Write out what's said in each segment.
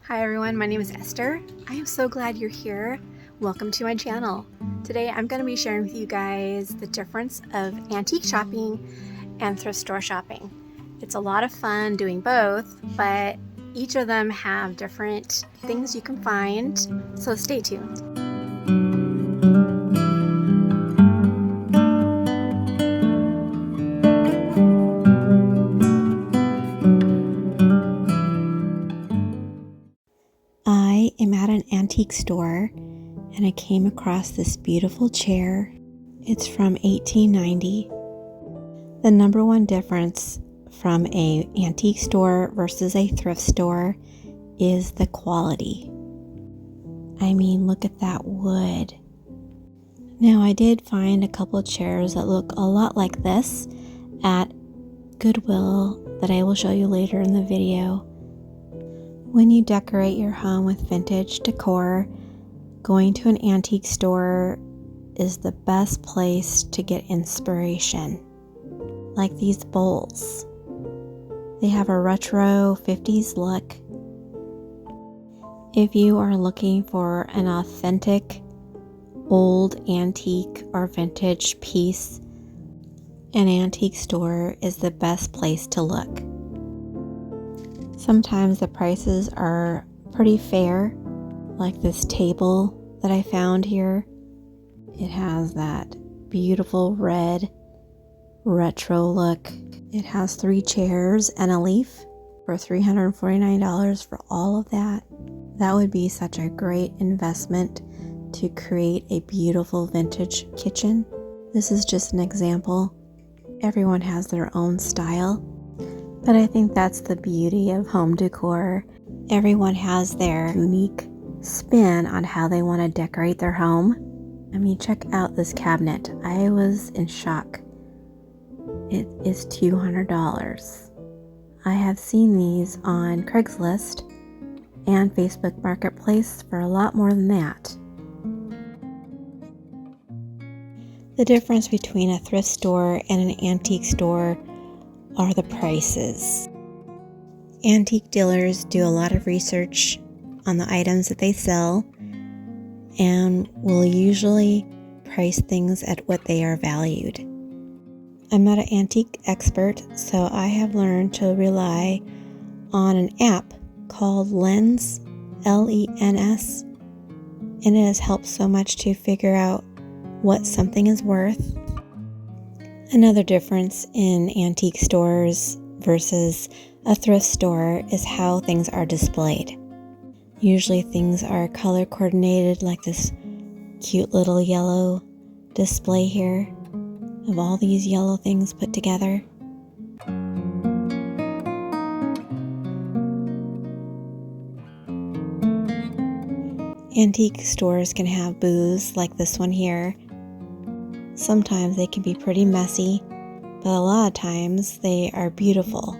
Hi everyone, my name is Esther. I am so glad you're here. Welcome to my channel. Today I'm going to be sharing with you guys the difference of antique shopping and thrift store shopping. It's a lot of fun doing both, but each of them have different things you can find, so stay tuned. I am at an antique store and I came across this beautiful chair. It's from 1890. The number one difference from an antique store versus a thrift store is the quality. I mean, look at that wood. Now, I did find a couple of chairs that look a lot like this at Goodwill that I will show you later in the video. When you decorate your home with vintage decor, going to an antique store is the best place to get inspiration. Like these bowls. They have a retro 50s look. If you are looking for an authentic, old antique or vintage piece, an antique store is the best place to look. Sometimes the prices are pretty fair, like this table that I found here. It has that beautiful red retro look. It has 3 chairs and a leaf for $349 for all of that. That would be such a great investment to create a beautiful vintage kitchen. This is just an example. Everyone has their own style, but I think that's the beauty of home decor. Everyone has their unique spin on how they want to decorate their home. I mean, check out this cabinet. I was in shock. It is $200. I have seen these on Craigslist and Facebook Marketplace for a lot more than that. The difference between a thrift store and an antique store are the prices. Antique dealers do a lot of research on the items that they sell and will usually price things at what they are valued. I'm not an antique expert, so I have learned to rely on an app called Lens, L-E-N-S, and it has helped so much to figure out what something is worth. Another difference in antique stores versus a thrift store is how things are displayed. Usually things are color coordinated, like this cute little yellow display here of all these yellow things put together. Antique stores can have booths like this one here. Sometimes they can be pretty messy, but a lot of times they are beautiful.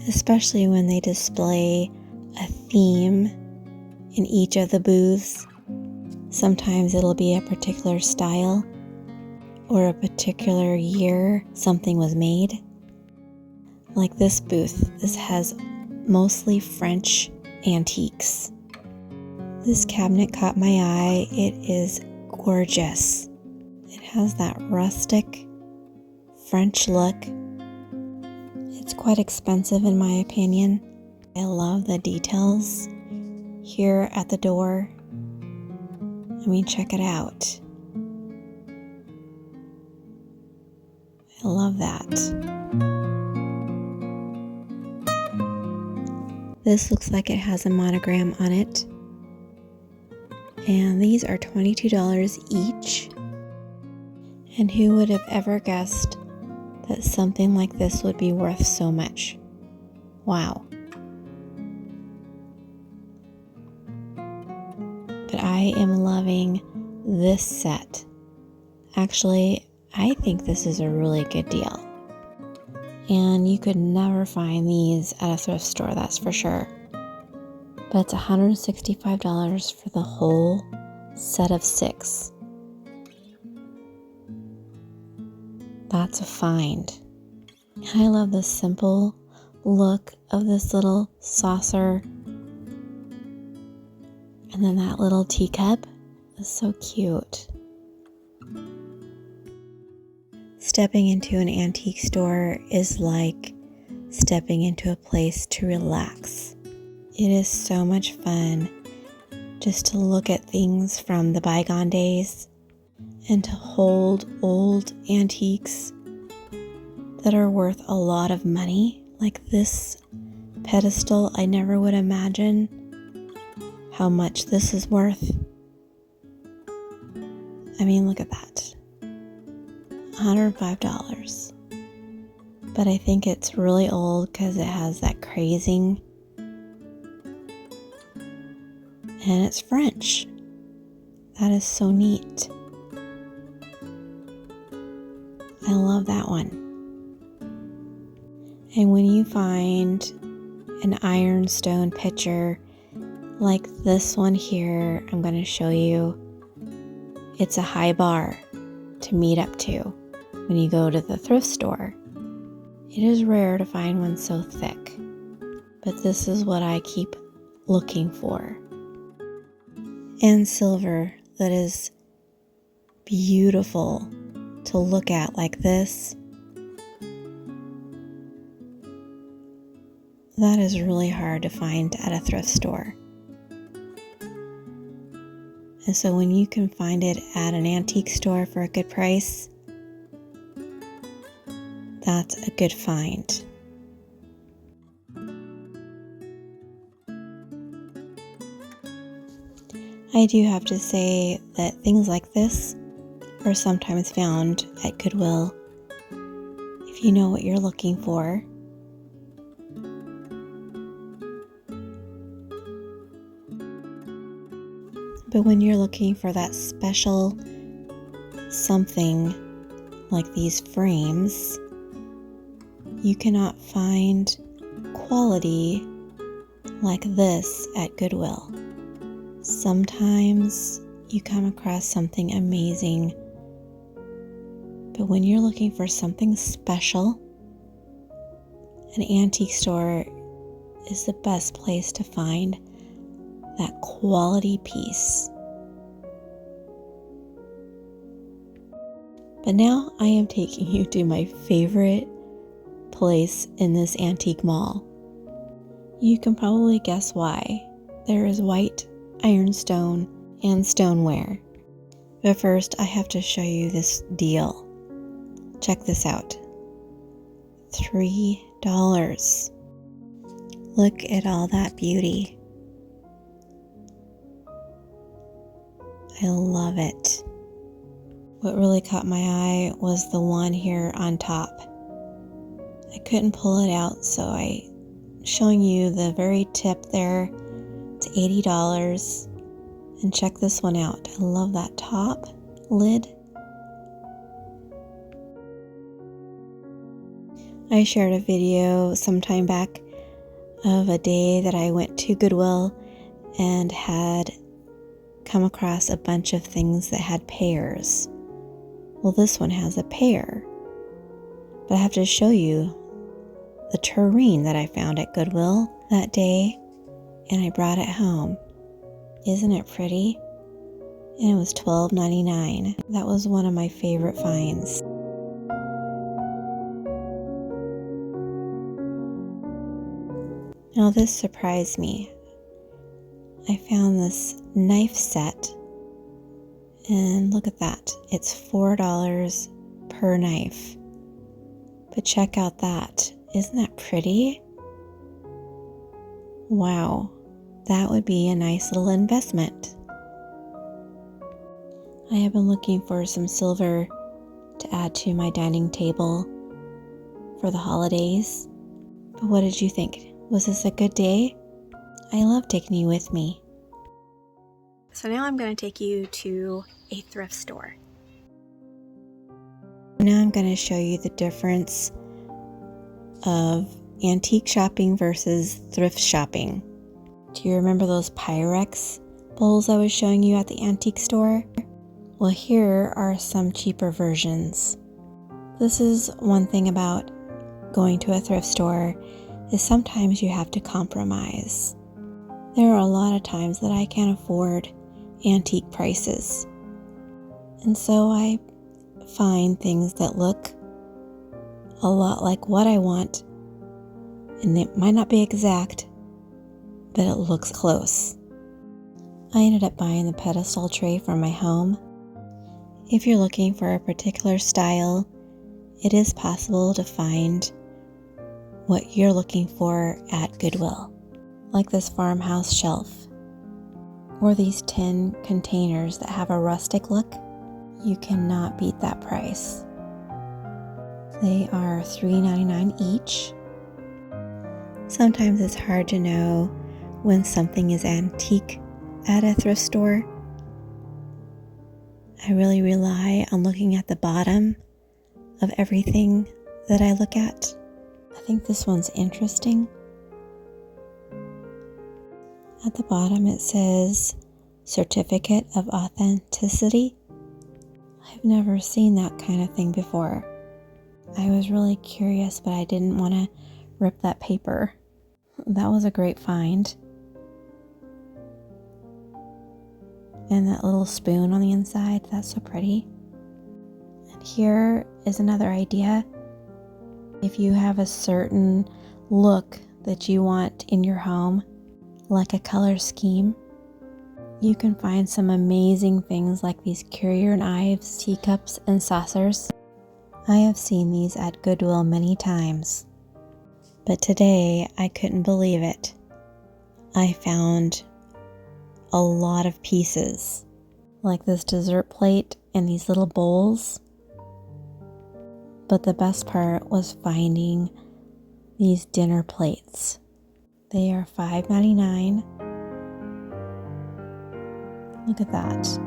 Especially when they display a theme in each of the booths. Sometimes it'll be a particular style or a particular year something was made. Like this booth, this has mostly French antiques. This cabinet caught my eye. It is gorgeous. It has that rustic French look. It's quite expensive in my opinion. I love the details here at the door. I mean, check it out. I love that. This looks like it has a monogram on it. And these are $22 each. And who would have ever guessed that something like this would be worth so much? Wow. But I am loving this set. Actually, I think this is a really good deal. And you could never find these at a thrift store, that's for sure. But it's $165 for the whole set of 6. That's a find. I love the simple look of this little saucer And then that little teacup is so cute. Stepping into an antique store is like stepping into a place to relax. It is so much fun just to look at things from the bygone days and to hold old antiques that are worth a lot of money. Like this pedestal, I never would imagine how much this is worth. I mean, look at that. $105. But I think it's really old because it has that crazing. And it's French. That is so neat. I love that one. And when you find an ironstone pitcher like this one here, I'm going to show you, it's a high bar to meet up to when you go to the thrift store. It is rare to find one so thick, but this is what I keep looking for. And silver that is beautiful to look at like this. That is really hard to find at a thrift store. And so when you can find it at an antique store for a good price, that's a good find. I do have to say that things like this are sometimes found at Goodwill if you know what you're looking for. But when you're looking for that special something like these frames, you cannot find quality like this at Goodwill. Sometimes you come across something amazing, but when you're looking for something special, an antique store is the best place to find that quality piece. But now I am taking you to my favorite place in this antique mall. You can probably guess why. There is white ironstone and stoneware. But first I have to show you this deal. Check this out. $3. Look at all that beauty. I love it. What really caught my eye was the one here on top. I couldn't pull it out, so I'm showing you the very tip there. It's $80. And check this one out. I love that top lid. I shared a video sometime back of a day that I went to Goodwill and had come across a bunch of things that had pears. Well, this one has a pear. But I have to show you the tureen that I found at Goodwill that day, and I brought it home. Isn't it pretty? And it was $12.99. That was one of my favorite finds. Now this surprised me. I found this knife set, and look at that. It's $4 per knife. But check out that. Isn't that pretty? Wow, that would be a nice little investment. I have been looking for some silver to add to my dining table for the holidays. But what did you think? Was this a good day? I love taking you with me. So now I'm going to take you to a thrift store. Now I'm going to show you the difference of antique shopping versus thrift shopping. Do you remember those Pyrex bowls I was showing you at the antique store? Well, here are some cheaper versions. This is one thing about going to a thrift store, is sometimes you have to compromise. There are a lot of times that I can't afford antique prices. And so I find things that look a lot like what I want. And it might not be exact, but it looks close. I ended up buying the pedestal tray for my home. If you're looking for a particular style, it is possible to find what you're looking for at Goodwill, like this farmhouse shelf, or these tin containers that have a rustic look. You cannot beat that price. They are $3.99 each. Sometimes it's hard to know when something is antique at a thrift store. I really rely on looking at the bottom of everything that I look at. I think this one's interesting. At the bottom it says Certificate of Authenticity. I've never seen that kind of thing before. I was really curious, but I didn't want to rip that paper. That was a great find. And that little spoon on the inside, that's so pretty. And here is another idea. If you have a certain look that you want in your home, like a color scheme, you can find some amazing things like these curio knives, teacups, and saucers. I have seen these at Goodwill many times, but today I couldn't believe it. I found a lot of pieces, like this dessert plate and these little bowls. But the best part was finding these dinner plates. They are $5.99. Look at that.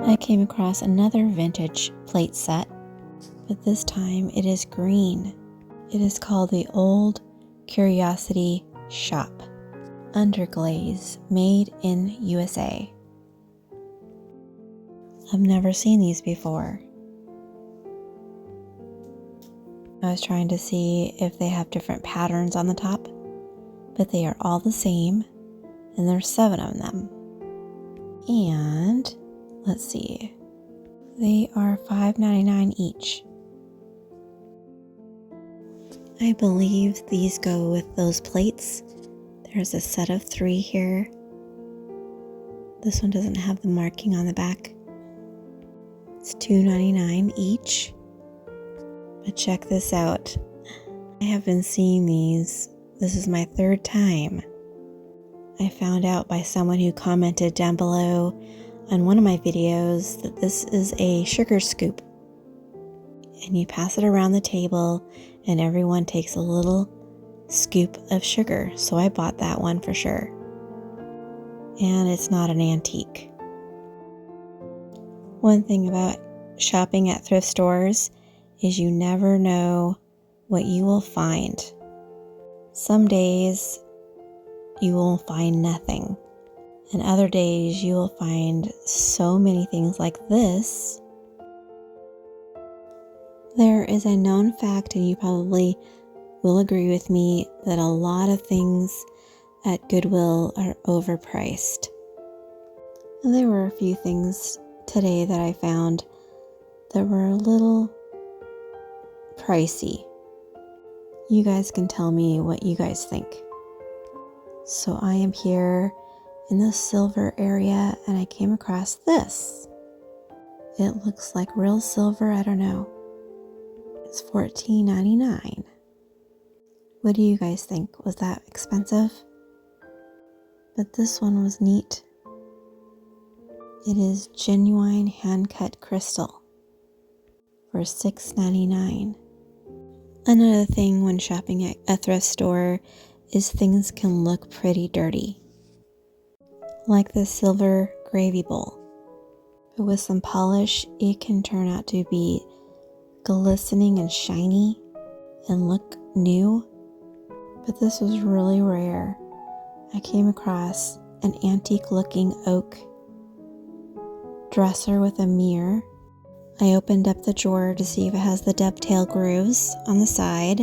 I came across another vintage plate set, but this time it is green. It is called the Old Curiosity Shop. Underglaze, made in USA. I've never seen these before. I was trying to see if they have different patterns on the top, but they are all the same, and there's 7 of them. And let's see, they are $5.99 each. I believe these go with those plates. There's a set of 3 here. This one doesn't have the marking on the back. It's $2.99 each. But check this out. I have been seeing these. This is my 3rd time. I found out by someone who commented down below on one of my videos that this is a sugar scoop. And you pass it around the table and everyone takes a little scoop of sugar. So I bought that one for sure. And it's not an antique. One thing about shopping at thrift stores is you never know what you will find. Some days you will find nothing, and other days you will find so many things like this. There is a known fact, and you probably will agree with me, that a lot of things at Goodwill are overpriced. And there were a few things today that I found that were a little pricey. You guys can tell me what you guys think. So I am here in the silver area and I came across this. It looks like real silver, I don't know. It's $14.99. What do you guys think? Was that expensive? But this one was neat. It is genuine hand-cut crystal for $6.99. Another thing when shopping at a thrift store is things can look pretty dirty. Like this silver gravy bowl. But with some polish, it can turn out to be glistening and shiny and look new. But this was really rare. I came across an antique looking oak dresser with a mirror. I opened up the drawer to see if it has the dovetail grooves on the side.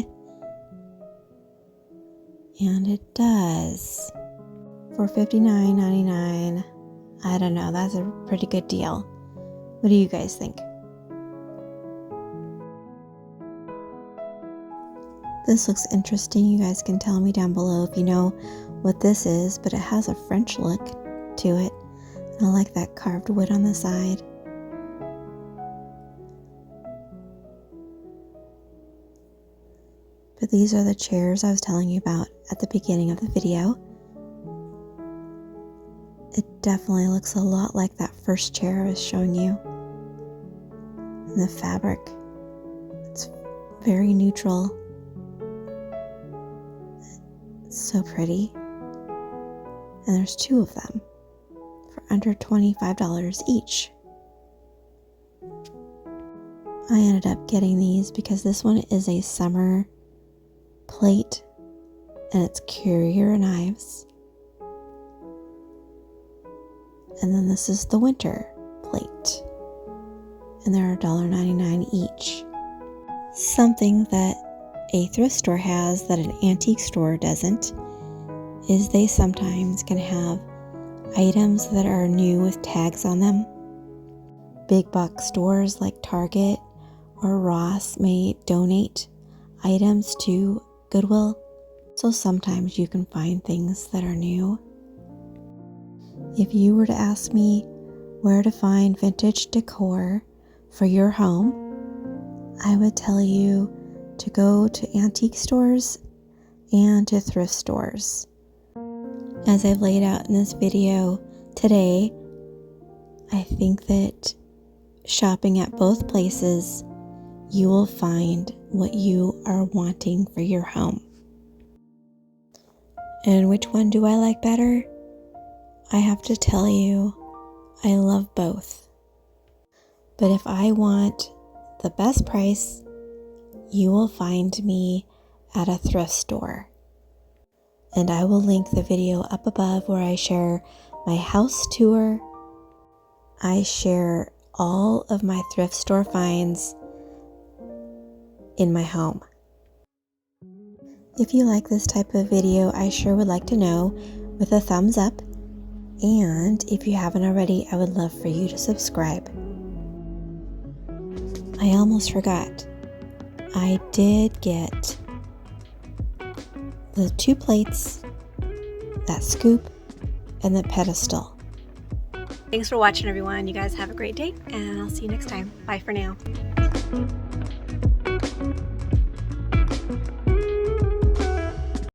And it does. For $59.99. I don't know, that's a pretty good deal. What do you guys think? This looks interesting. You guys can tell me down below if you know what this is, but it has a French look to it. And I like that carved wood on the side. But these are the chairs I was telling you about at the beginning of the video. It definitely looks a lot like that first chair I was showing you. And the fabric, it's very neutral. It's so pretty. And there's 2 of them for under $25 each. I ended up getting these because this one is a summer plate and it's Curated knives. And then this is the winter plate. And they're $1.99 each. Something that a thrift store has that an antique store doesn't is they sometimes can have items that are new with tags on them. Big box stores like Target or Ross may donate items to Goodwill, so sometimes you can find things that are new. If you were to ask me where to find vintage decor for your home, I would tell you to go to antique stores and to thrift stores. As I've laid out in this video today, I think that shopping at both places, you will find what you are wanting for your home. And which one do I like better? I have to tell you, I love both. But if I want the best price, you will find me at a thrift store. And I will link the video up above where I share my house tour. I share all of my thrift store finds in my home. If you like this type of video, I sure would like to know with a thumbs up. And if you haven't already, I would love for you to subscribe. I almost forgot. I did get the 2 plates, that scoop, and the pedestal. Thanks for watching, everyone. You guys have a great day, and I'll see you next time. Bye for now.